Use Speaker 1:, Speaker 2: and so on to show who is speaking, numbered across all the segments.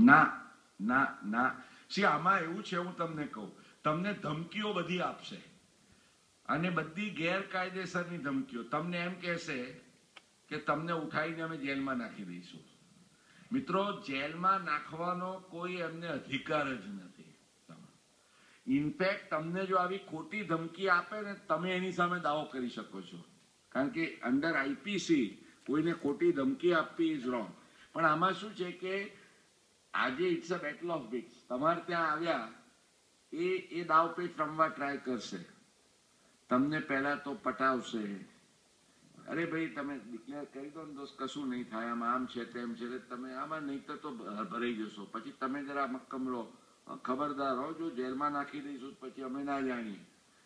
Speaker 1: ના ના ના સી આમાં એવું છે, હું તમને કહું, તમને ધમકીઓ બધી આપશે અને બધી ગેરકાયદેસરની ધમકીઓ. તમને એમ કહેશે કે તમને ઉઠાવીને અમે જેલમાં નાખી દઈશું. મિત્રો, જેલમાં નાખવાનો કોઈ એમને અધિકાર જ નથી. ઇનફેક્ટ તમને જો આવી ખોટી ધમકી આપે ને, તમે એની સામે દાવો કરી શકો છો, કારણ કે અંડર આઈપીસી કોઈને ખોટી ધમકી આપવી ઇઝ રોંગ. પણ આમાં શું છે કે આજે it's a battle of wits. તમારે ત્યાં આવ્યા, એ દાવ પેચ રમવા ટ્રાય કરશે, તમને પહેલા તો પટાવશે, અરે ભાઈ તમે ડિક્લેર કરી દો ને દોસ્ત, કશું નહીં થાય, આમાં આમ છે તેમ છે, તમે આમાં નહીં તો ભરાઈ જશો. પછી તમે જરા મક્કમ રહો, ખબરદાર હો, જો જેલમાં નાખી દઈશું પછી અમે ના જાણીએ.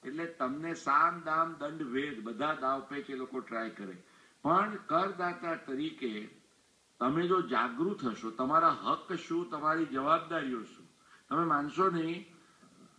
Speaker 1: એટલે તમને સામ દામ દંડ ભેદ બધા દાવ પેચ એ લોકો ટ્રાય કરે. પણ કરદાતા તરીકે તમે જો જાગૃત હશો, તમારા હક શું, તમારી જવાબદારીઓ શું, તમે માનશો નહીં.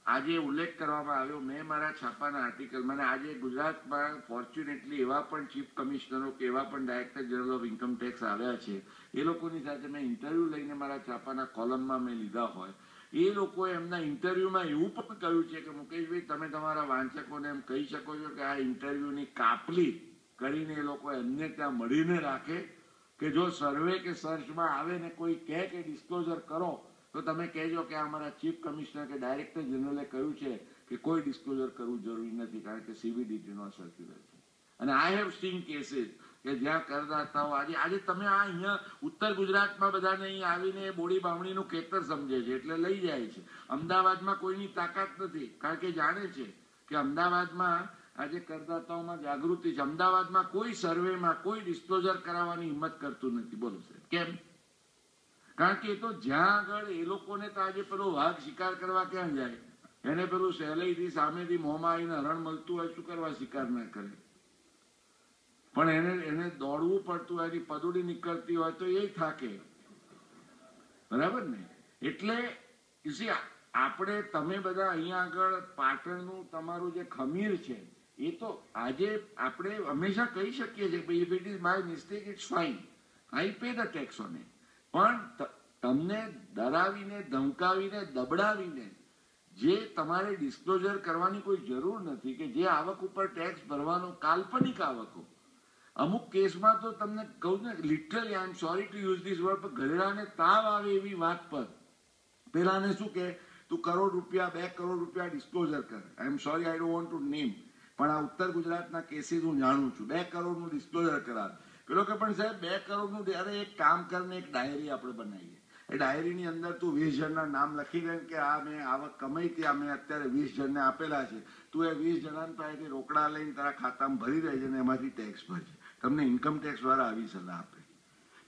Speaker 1: આજે ઉલ્લેખ કરવામાં આવ્યો, મેં મારા છાપાના આર્ટિકલ, મને આજે ગુજરાતમાં ફોર્ચ્યુનેટલી એવા પણ ચીફ કમિશનરો કે એવા પણ director general of income tax આવ્યા છે, એ લોકોની સાથે મેં ઇન્ટરવ્યુ લઈને મારા છાપાના કોલમમાં મેં લીધા હોય. એ લોકોએ એમના ઇન્ટરવ્યુમાં એવું પણ કહ્યું છે કે મુકેશભાઈ, તમે તમારા વાંચકોને એમ કહી શકો છો કે આ ઇન્ટરવ્યુની કાપલી કરીને એ લોકો એમને ત્યાં મળીને રાખે, કે જો સર્વે કે સર્ચમાં આવે ને કોઈ કહે કે ડિસ્ક્લોઝર કરો, તો તમે કહેજો કે અમારા ચીફ કમિશનર કે ડાયરેક્ટર જનરલે કહ્યું છે કે કોઈ ડિસ્ક્લોઝર કરવું જરૂરી નથી, કારણ કે CBDTનો સર્ક્યુલર છે. અને આઈ હેવ સીન કેસીસ કે જ્યાં કરદાતાઓ આજે તમે આ અહીંયા ઉત્તર ગુજરાતમાં બધાને અહીં આવીને બોડી બામણીનું ખેતર સમજે છે એટલે લઈ જાય છે. અમદાવાદમાં કોઈની તાકાત નથી, કારણ કે જાણે છે કે અમદાવાદમાં આજે કરદાતાઓમાં જાગૃતિ છે. અમદાવાદમાં કોઈ સર્વેમાં કોઈ ડિસ્ક્લોઝર કરાવવાની હિંમત કરતું નથી. બોલો સાહેબ, કેમ? કારણ કે એ તો જ્યાં આગળ એ લોકોને તો આજે પેલો વાઘ શિકાર કરવા ક્યાં જાય, એને પેલું સહેલાઈથી સામેથી મોંમાં આવીને હરણ મળતું હોય, શું કરવા શિકાર ના કરે? પણ એને દોડવું પડતું હોય, એની પદુડી નીકળતી હોય તો એ થાકે, બરાબર ને? એટલે આપણે તમે બધા અહીંયા આગળ પાટણનું તમારું જે ખમીર છે, એ તો આજે આપણે હંમેશા કહી શકીએ છીએ કે if it is my mistake it's fine, I pay the tax on it. પણ તમને ડરાવીને, ધમકાવીને, દબડાવીને જે તમારે ડિસ્ક્લોઝર કરવાની કોઈ જરૂર નથી, કે જે આવક ઉપર ટેક્સ ભરવાનો કાલ્પનિક આવકો, અમુક કેસમાં તો તમને કહું ને, literally I am sorry to use this word, પણ ગધેડાને તાવ આવે એવી વાત પર પેલાને શું કે તું કરોડ રૂપિયા 2 કરોડ રૂપિયા ડિસ્ક્લોઝર કર. I am sorry, I don't want to name, પણ આ ઉત્તર ગુજરાતના કેસીસ હું જાણું છું. 2 કરોડનું ડિસ્ક્લોઝર કરાવે પેલો કે પણ સાહેબ 2 કરોડનું, ત્યારે એક કામ કરીને એક ડાયરી આપણે બનાવીએ, એ ડાયરીની અંદર તું 20 જણના નામ લખી દે કે આ મેં આવક કમાઈ હતી, આ મેં અત્યારે 20 જણને આપેલા છે, તું એ 20 જણાને પાસેથી રોકડા લઈને તારા ખાતામાં ભરી દે છે અને એમાંથી ટેક્સ ભરજે. તમને ઇન્કમ ટેક્સ વાળા આવી સલાહ આપે.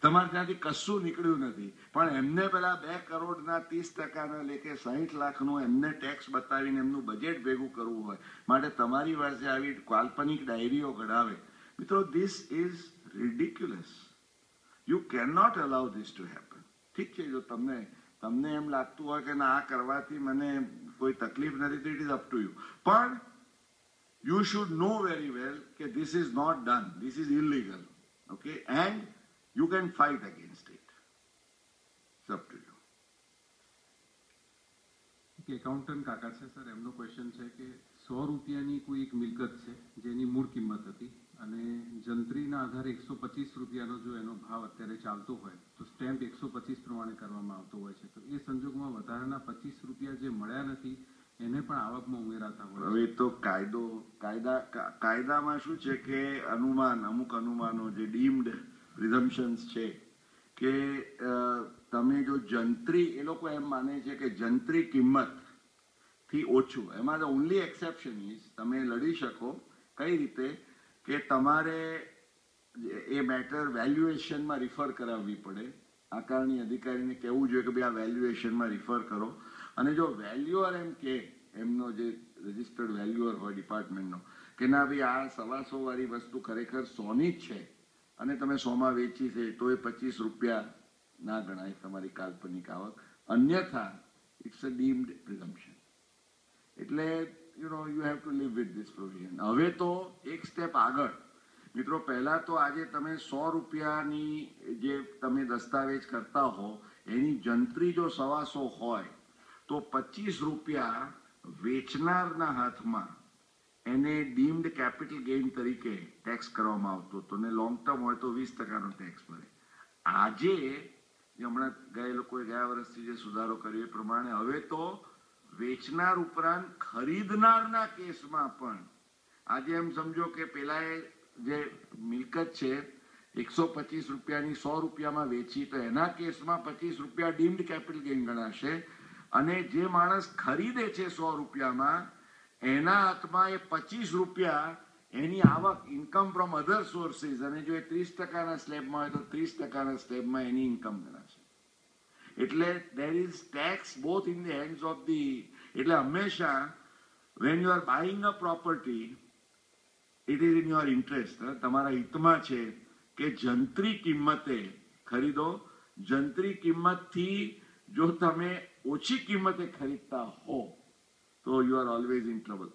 Speaker 1: તમારે ત્યાંથી કશું નીકળ્યું નથી, પણ એમને પેલા 2 કરોડના 30% લેખે 60 લાખનું એમને ટેક્સ બતાવીને એમનું બજેટ ભેગું કરવું હોય, માટે તમારી પાસે આવી કાલ્પનિક ડાયરીઓ ઘડાવે. મિત્રો, this is ridiculous. You cannot allow this to happen. ઠીક છે, જો તમને એમ લાગતું હોય કે ના આ કરવાથી મને કોઈ તકલીફ નથી, તો it is up to you. પણ you should know very well કે this is not done, this is illegal, okay, and you can fight against it. It's up to you.
Speaker 2: કે એકાઉન્ટન્ટ કાકા છે સર, એમનો ક્વેશ્ચન છે કે 100 રૂપિયાની કોઈ એક મિલકત છે જેની મૂળ કિંમત હતી અને જંત્રીના આધારે 125 રૂપિયાનો જો એનો ભાવ અત્યારે ચાલતો હોય તો સ્ટેમ્પ 125 પ્રમાણે કરવામાં આવતો હોય છે, તો એ સંજોગમાં વધારાના 25 રૂપિયા જે મળ્યા નથી એને પણ આવકમાં ઉમેરાતા હોય.
Speaker 1: હવે તો કાયદામાં શું છે કે અમુક અનુમાનો જે ડીમ્ડ પ્રિઝમ્પશન્સ છે કે તમે જો જંત્રી, એ લોકો એમ માને છે કે જંત્રી કિંમત થી ઓછું, એમાં ધ ઓનલી એક્સેપ્શન ઇઝ તમે લડી શકો કઈ રીતે કે તમારે એ મેટર વેલ્યુએશનમાં રિફર કરાવવી પડે. આકારણી અધિકારીને કહેવું જોઈએ કે ભાઈ આ વેલ્યુએશનમાં રિફર કરો, અને જો વેલ્યુઅર એમ કે એમનો જે રજિસ્ટર્ડ વેલ્યુઅર હોય ડિપાર્ટમેન્ટનો કે ના ભાઈ આ 125 વાળી વસ્તુ ખરેખર 100ની જ છે અને તમે 100માં વેચી છે, તો એ 25 રૂપિયા ના ગણાય તમારી કાલ્પનિક આવક, અન્યથા ઇટ્સ અ ડીમ્ડ પ્રિઝમ્પશન. એટલે you have two live with this provision. હવે તો એક સ્ટેપ આગળ મિત્રો પહેલા તો આજે તમે 100 રૂપિયાની જે તમે દસ્તાવેજ કરતા હો એની જંત્રી જો 125 હોય તો 25 રૂપિયા વેચનારના હાથમાં એને ડીમ્ડ કેપિટલ ગેઇન તરીકે ટેક્સ કરવામાં આવતો હતો ને લોંગ ટર્મ હોય તો 20% ટેક્સ ભરે. આજે હમણાં ગયા વર્ષથી જે સુધારો કર્યો એ પ્રમાણે હવે તો વેચનાર ઉપરાંત ખરીદનારના કેસમાં પણ આજે એમ સમજો કે પેલાએ જે મિલકત છે 125 રૂપિયાની 100 રૂપિયામાં વેચી તો એના કેસમાં 25 રૂપિયા ડીમ્ડ કેપિટલ ગેઇન ગણાશે અને જે માણસ ખરીદે છે 100 રૂપિયામાં એના હાથમાં એ 25 રૂપિયા એની આવક ઇન્કમ ફ્રોમ અધર સોર્સિસ અને જો એ 30%ના સ્લેબમાં હોય તો 30%ના સ્લેબમાં એની ઇન્કમ ગણાશે. એટલે there is tax both in the hands of the એટલે હંમેશા when you are buying a property it is in your interest તમારા હિતમાં છે કે જંત્રી કિંમતે ખરીદો. જંત્રી કિંમતથી જો તમે ઓછી કિંમતે ખરીદતા હો તો you are always in trouble.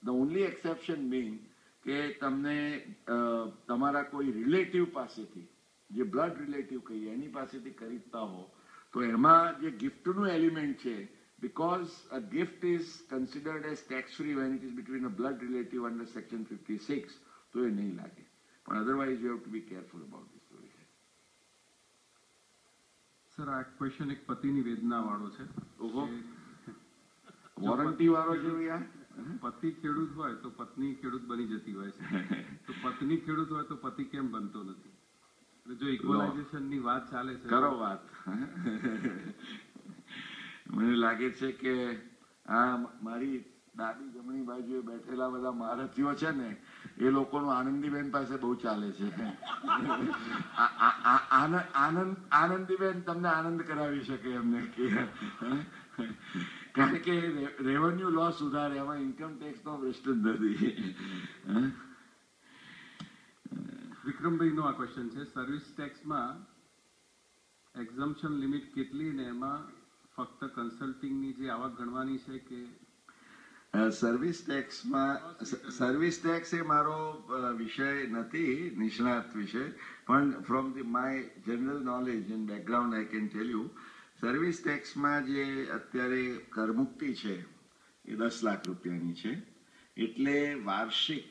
Speaker 1: The only exception being કે તમને તમારા કોઈ રિલેટિવ પાસેથી જે બ્લડ રિલેટિવ કહીએ એની પાસેથી ખરીદતા હો તો એમાં જે ગિફ્ટનું એલિમેન્ટ છે because a gift is considered as tax free when it is between a blood relative under section 56 તો એ નહીં લાગે પણ otherwise you have to be careful about this story.
Speaker 2: Sir આ ક્વેશ્ચન એક પતિની વેદના વાળો છે.
Speaker 1: ઓહો વોરંટી વાળો છે યાર.
Speaker 2: પતિ ખેડૂત હોય તો પત્ની ખેડૂત બની જતી હોય છે તો પત્ની ખેડૂત હોય તો પતિ કેમ બનતો નથી? એટલે જો ઇક્વલાઇઝેશન ની વાત ચાલે છે
Speaker 1: કરો વાત. મને લાગે છે કે આ મારી દાદી જમણી બાજુએ બેઠેલા બધા મહારથીઓ છે ને એ લોકોનું આનંદીબેન પાસે બહુ ચાલે છે. આનંદીબેન તમને આનંદ કરાવી શકે એમને કારણ કે રેવન્યુ લો સુધારે એમાં ઇન્કમ ટેક્સ નો પ્રશ્ન જ નથી.
Speaker 2: વિક્રમભાઈ નો આ ક્વેશ્ચન છે, સર્વિસ ટેક્સમાં એક્ઝમ્પશન લિમિટ કેટલી ને એમાં ફક્ત કન્સલ્ટિંગની જે આવક ગણવાની છે કે
Speaker 1: સર્વિસ ટેક્સ એ મારો વિષય નથી, નિષ્ણાત વિષય, પણ from my general knowledge and background I can tell you service ટેક્સમાં જે અત્યારે કરમુક્તિ છે એ 10 લાખ રૂપિયાની છે. એટલે વાર્ષિક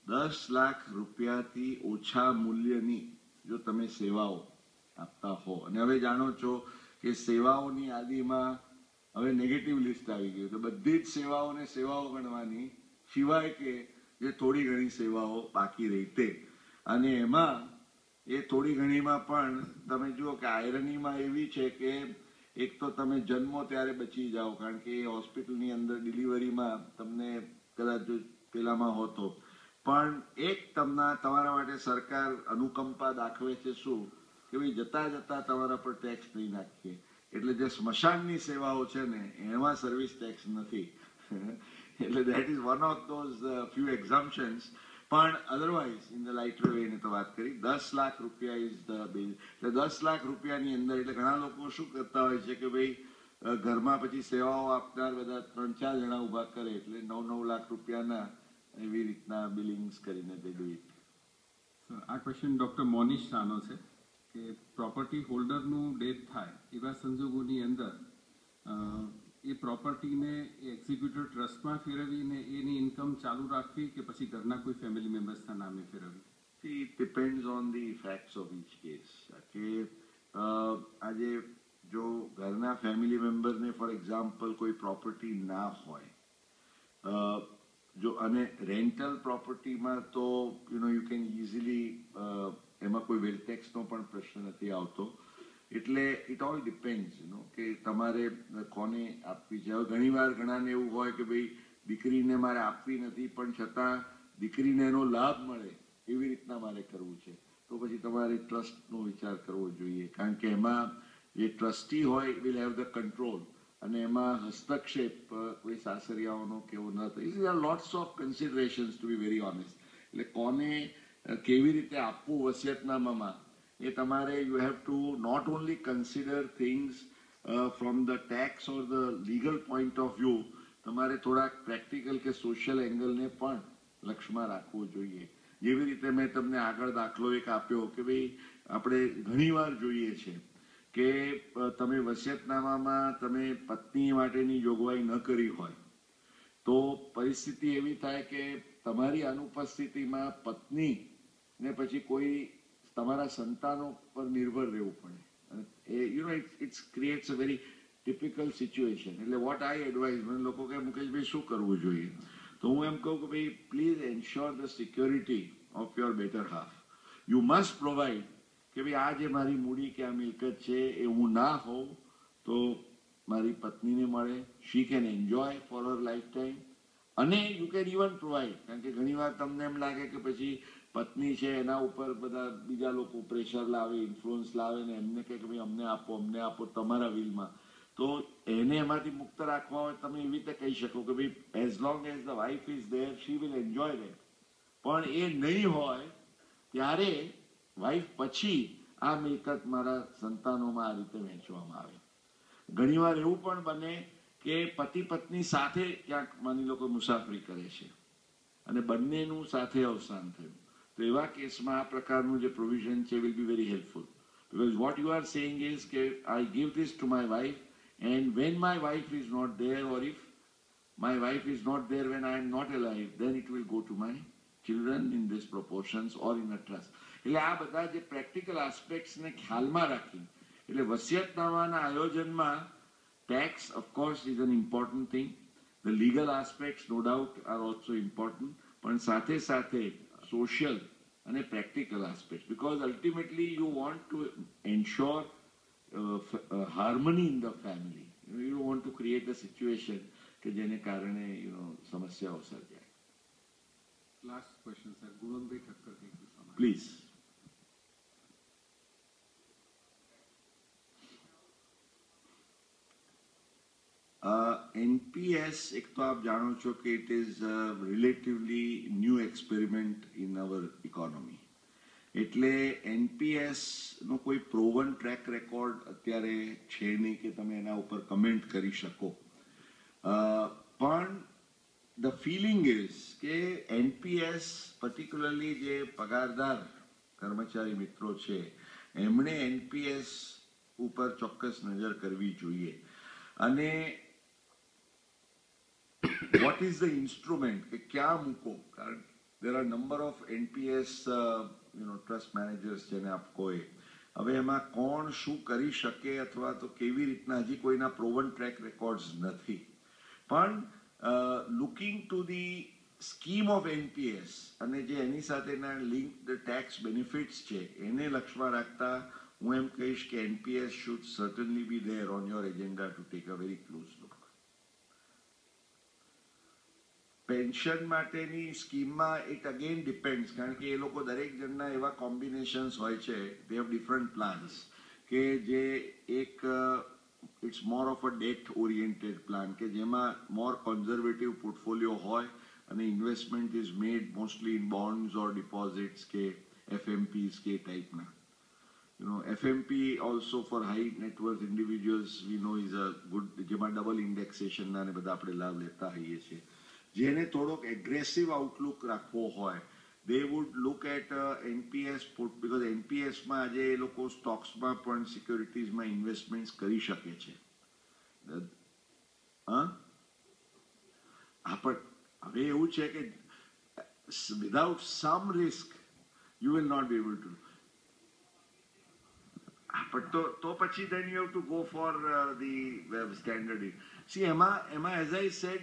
Speaker 1: 10 લાખ રૂપિયાથી ઓછા મૂલ્યની જો તમે સેવાઓ આપતા હો અને હવે જાણો છો કે સેવાઓની યાદીમાં હવે નેગેટિવ લિસ્ટ આવી ગયું તો બધી જ સેવાઓને સેવાઓ ગણવાની સિવાય કે જે થોડી ઘણી સેવાઓ બાકી રહી તે અને એમાં એ થોડી ઘણીમાં પણ તમે જુઓ કે આયરનીમાં એવી છે કે એક તો તમે જન્મો ત્યારે બચી જાઓ કારણ કે એ હોસ્પિટલની અંદર ડિલિવરીમાં તમને કદાચ જો પેલામાં હોતો પણ એક તમારા માટે સરકાર અનુકંપા દાખવે છે શું કે ભાઈ જતા જતા તમારા પર ટેક્સ નહીં નાખીએ. એટલે જે સ્મશાનની સેવાઓ છે ને એમાં સર્વિસ ટેક્સ નથી. એટલે that is one of those few exemptions. પણ otherwise in the lighter way ની તો વાત કરી 10 લાખ રૂપિયા ઇઝ ધ બિલ. એટલે 10 લાખ રૂપિયાની અંદર એટલે ઘણા લોકો શું કરતા હોય છે કે ભાઈ ઘરમાં પછી સેવાઓ આપનાર બધા 3-4 જણા ઉભા કરે એટલે 9-9 લાખ રૂપિયાના એવી રીતના બિલિંગ્સ કરીને દે દે.
Speaker 2: આ ક્વેશ્ચન ડોક્ટર મોનિશ શાહનો છે કે પ્રોપર્ટી હોલ્ડરનું ડેથ થાય એવા સંજોગોની અંદર એ પ્રોપર્ટીને એક્ઝિક્યુટર ટ્રસ્ટમાં ફેરવીને એની ઇન્કમ ચાલુ રાખવી કે પછી ઘરના કોઈ ફેમિલી મેમ્બર્સના નામે ફેરવવી?
Speaker 1: It depends on the facts of each case. કે આજે જો ઘરના ફેમિલી મેમ્બરને ફોર એક્ઝામ્પલ કોઈ પ્રોપર્ટી ના હોય જો અને રેન્ટલ પ્રોપર્ટીમાં તો યુ કેન ઇઝીલી એમાં કોઈ વેલ ટેક્સનો પણ પ્રશ્ન નથી આવતો. એટલે ઇટ ઓલ ડિપેન્ડ્સ કે તમારે કોને આપવી છે. હવે ઘણી વાર ઘણાને એવું હોય કે ભાઈ દીકરીને મારે આપવી નથી પણ છતાં દીકરીને એનો લાભ મળે એવી રીતના મારે કરવું છે તો પછી તમારે ટ્રસ્ટનો વિચાર કરવો જોઈએ કારણ કે એમાં જે ટ્રસ્ટી હોય વિલ હેવ ધ કંટ્રોલ અને એમાં હસ્તક્ષેપ કોઈ સાસરિયાઓનો કેવો ન થાય. It are lots of considerations to be very honest. એટલે કોને કેવી રીતે આપવું વસિયતનામામાં એ તમારે you have to not only consider things from the tax or the legal point of view તમારે થોડાક પ્રેક્ટિકલ કે સોશિયલ એંગલને પણ લક્ષમાં રાખવું જોઈએ. જેવી રીતે મેં તમને આગળ દાખલો એક આપ્યો કે ભાઈ આપણે ઘણીવાર જોઈએ છે કે તમે વસિયતનામામાં તમે પત્ની માટેની જોગવાઈ ન કરી હોય તો પરિસ્થિતિ એવી થાય કે તમારી અનુપસ્થિતિમાં પત્ની ને પછી કોઈ તમારા સંતાનો પર નિર્ભર રહેવું પડે અને it's creates a very typical situation. એટલે વોટ આઈ એડવાઇઝ, મને લોકો કે મુકેશભાઈ શું કરવું જોઈએ, તો હું એમ કહું કે ભાઈ please ensure the security of your better half. You must provide કે ભાઈ આ જે મારી મૂડી કે આ મિલકત છે એ હું ના હોઉં તો મારી પત્નીને મળે, she can enjoy for her lifetime. અને યુ કેન ઇવન પ્રોવાઈડ, કારણ કે ઘણીવાર તમને એમ લાગે કે પછી પત્ની છે એના ઉપર બધા બીજા લોકો પ્રેશર લાવે, ઇન્ફ્લુઅન્સ લાવે ને એમને કહે કે ભાઈ અમને આપો તમારા વિલમાં, તો એને એમાંથી મુક્ત રાખવા હોય તમે એવી રીતે કહી શકો કે ભાઈ as long as the wife is there she will enjoy that. પણ એ નહીં હોય ત્યારે વાઇફ પછી આ મિલકત મારા સંતાનોમાં આ રીતે વહેંચવામાં આવે. ઘણીવાર એવું પણ બને કે પતિ પત્ની સાથે ક્યાંક માની લો કે મુસાફરી કરે છે અને બંનેનું સાથે અવસાન થયું, તો એવા કેસમાં આ પ્રકારનું જે પ્રોવિઝન છે will be very helpful. Because what you are saying is that I give this to my wife, and when my wife is not there, or if my wife is not there when I am not alive, then it will go to my children in these proportions or in a trust. એટલે આ બધા જે practical આસ્પેક્ટ્સને ખ્યાલમાં રાખી એટલે વસિયતનામાના આયોજનમાં tax of course is an important thing. The legal aspects no doubt are also important, પણ સાથે સાથે social and a practical aspect, because ultimately you want to ensure harmony in the family. You don't want to create a situation કે જેને કારણે સમસ્યાઓ સર્જાય.
Speaker 2: Last question sir, Gunvantbhai Thakkar થી
Speaker 1: please. NPS, એક તો આપ જાણો છો કે it is relatively new experiment in our economy. એટલે NPS નો કોઈ પ્રોવન ટ્રેક રેકોર્ડ અત્યારે છે નહીં કે તમે એના ઉપર કમેન્ટ કરી શકો. પણ ધ ફિલિંગ ઇઝ કે NPS પર્ટિક્યુલરલી જે પગારદાર કર્મચારી મિત્રો છે એમણે NPS ઉપર ચોક્કસ નજર કરવી જોઈએ. અને what is the instrument કે ક્યાં મૂકો, કારણ there are number of NPS trust managers જેને આપ કહો. હવે એમાં કોણ શું કરી શકે અથવા તો કેવી રીતના હજી કોઈના પ્રોવન ટ્રેક રેકોર્ડ્સ નથી. પણ looking to the scheme of NPS અને જે એની સાથેના લિંક ટેક્સ બેનિફિટ્સ છે એને લક્ષ્યમાં રાખતા હું એમ કહીશ કે NPS should certainly be there on your agenda to take a very close look. Pension માટેની સ્કીમમાં ઇટ અગેન ડિપેન્ડ્સ, કારણ કે એ લોકો દરેક જણના એવા કોમ્બિનેશન્સ હોય છે, દે હેવ ડિફરન્ટ પ્લાન્સ કે જે એક it's more of a debt oriented plan કે જેમાં મોર કન્ઝર્વેટિવ પોર્ટફોલિયો હોય અને investment is made mostly in bonds or deposits કે FMPs કે ટાઈપના. FMP also for high net worth individuals we know is a good, જેમાં double ઇન્ડેક્સેશનના ને બધા આપણે લાભ લેતા હોઈએ છીએ. જેને થોડોક એગ્રેસિવ આઉટલુક રાખવો હોય they would look at NPS because NPS માં આજે એ લોકો સ્ટોક્સમાં પણ સિક્યોરિટીઝમાં ઇન્વેસ્ટમેન્ટ્સ કરી શકે છે. પણ હવે એવું છે કે without some risk you will not be able to. પણ તો પછી then you have to go for the standard. See એમાં as I said